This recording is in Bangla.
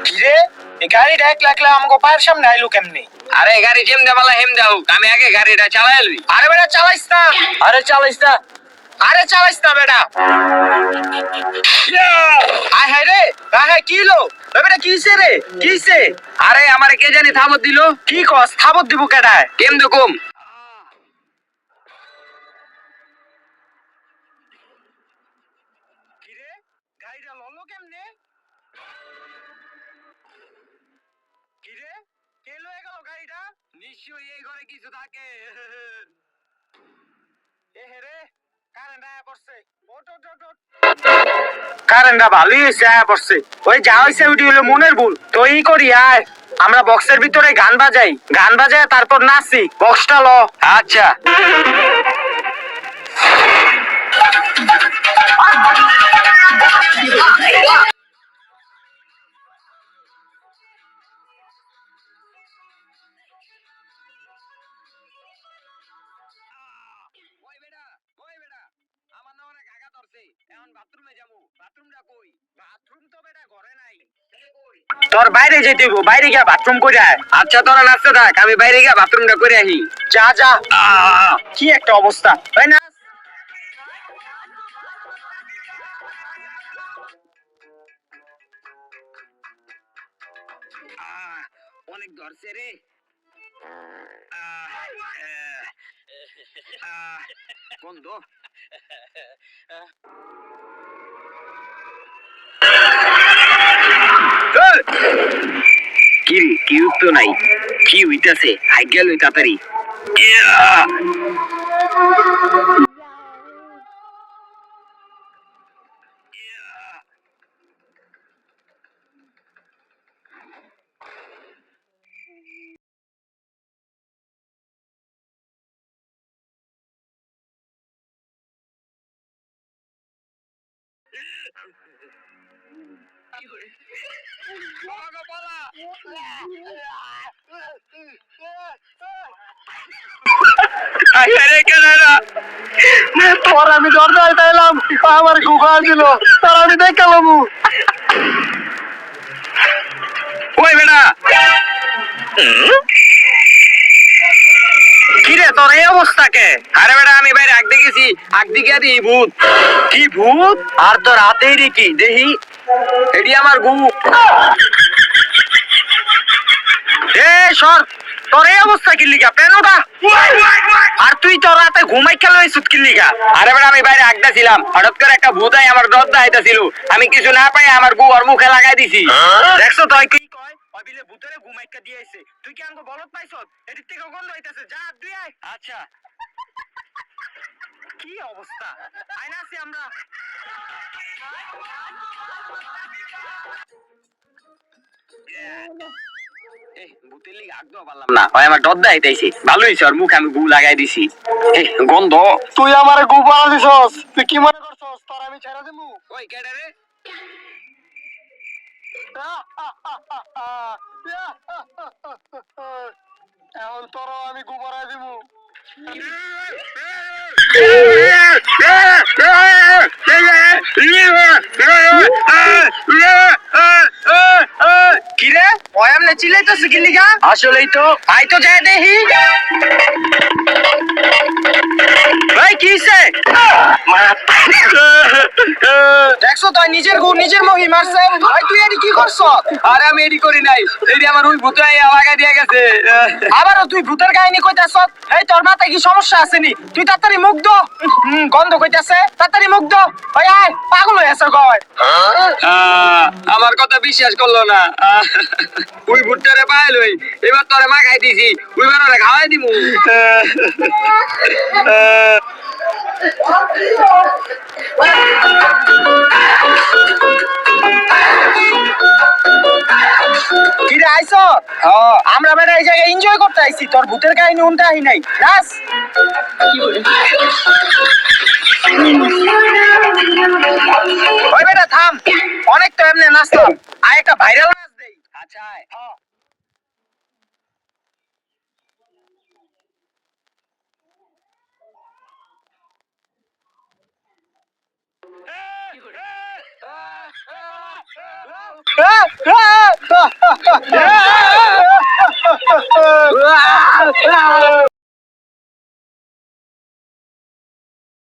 কিরে এই গাড়িটা একলা একলা আমাকে পায়ের সামনে আইলো কেমনি? আরে গাড়ি যেম দেবালা হেম দাও, আমি আগে গাড়িটা চালাই লই। আরে বেটা চালাইস না, আরে চালাইস না। আরে চালাইস না বেটা। হায় হায় রে, হায় হায় কি হলো? বেটা কিসে রে, কিসে? আরে আমারে কে জানি থামত দিল। কি কস থাবত দিব কেডায়? কেম দেখুম। কিরে গাড়িটা ললো কেমনে? কিরে কে লয়ে গেল গাড়িটা? নিশ্চয়ই এই ঘরে কিছু থাকে। এ হে রে কারেন্ট আয়া পড়ছে। ওট ওট ওট ওট। কারেন্টটা ভালোই হয়েছে আয়া পড়ছে। ওই যা হয়েছে ওইটি হলো মনের ভুল। তো ই করি আয়, আমরা বক্সের ভিতরে গান বাজাই, গান বাজায় তারপর নাচি। বক্সটা ল। আচ্ছা। ওই বেটা, ওই বেটা, আমার না অনেক আঘাত ধরছে। এখন বাথরুমে যাবো। বাথরুমটা কই? বাথরুম তো বেটা ঘরে নাই। তোর বাইরে যেতে হইব, বাইরে গিয়া বাথরুম করে আয়। আচ্ছা তোরা নাচতে থাক, আমি বাইরে গিয়ে বাথরুমটা করে আসি। যা যা। কি একটা অবস্থা। ওই না অনেক ধরছে রে। গন্ধ। কি রে, কি তো নাই, কি হইতাছে? হাই গেল তাড়াতাড়ি। তোর আমি দরজায় পাইলাম, আমার গুগা দিল, তোর আমি দেখালাম। ওই বেটা, কিরে তোর এই অবস্থা কে? আরে বেটা আমি বাইরে আগ দেখেছি, আগ দিকে আদি ভূত। কি ভূত? আর তোর হাতেই রে কি দেহি? এটি আমার গু। এ সর, তোর এই অবস্থা কি লিগা? পেনোটা আর তুই তোর রাতে ঘুমাই খেলো এই সুত কি লিগা? আরে বেটা আমি বাইরে আগটা ছিলাম, হঠাৎ করে একটা ভূত আই আমার দরজা আইতাছিল। আমি কিছু না পাই আমার গু ওর মুখে লাগাই দিছি। দেখছো তুই কি কয়? ওই বিলে ভূতরে ঘুমাইকা দিয়েছে। তুই কি আঙ্গ বলত পাইছস? এদিক থেকে গন্ধ হইতাছে, যা দুই আয়। আচ্ছা। কি অবস্থা? আইনা আছি আমরা। ভূতের লিগে আগ দেওয়া পারলাম না, ওই আমার দরজা আইতাইছে। ভালো হইছে ওর মুখে আমি গু লাগাই দিছি। গন্ধ। তুই আমারে গু বাড়া দিছস। তুই কি মনে করছস তোর আমি ছেড়ে দেবো? ওই কেডা রে? এখন তোর আমি গু বাড়াই দিব। কিরে ওই আমনে চিল্লাইতেছে কি লিগা? আসলেই তো। আই তো যায় দেখি। ভাই কিছে? দেখছো তুই নিজের গু নিজের মহি মারছে। ভাই তুই এডি কি করছ? আরে আমি এডি করি নাই, এডি আমার ওই ভূত আইয়া লাগাই দিয়া গেছে। আবারও তুই ভূতের কাহিনী কইতাছ? এই তোর মাথায় কি সমস্যা আছে নি? তুই তাড়াতাড়ি মুখ দো। গন্ধ কইতাছে, তাড়াতাড়ি মুখ দো। ওই আয় পাগল হয়ে আছে কয়। আমার কথা বিশ্বাস করলো না। ওই ভুট্টারে পাইল ওই, এবার তোরে মা খাই দিছি, ওই বার খাওয়াই দিমু। কিরে আইছ? আমরা বেটা এই জায়গায় এনজয় করতে আইছি, তোর ভূতের কাহিনী উনতে আহি নাই। নাচ। ওই বেটা থাম, অনেক তো এমনি নাচলাম, আয় একটা ভাইরাল নাচ দেই। আচ্ছা Ah!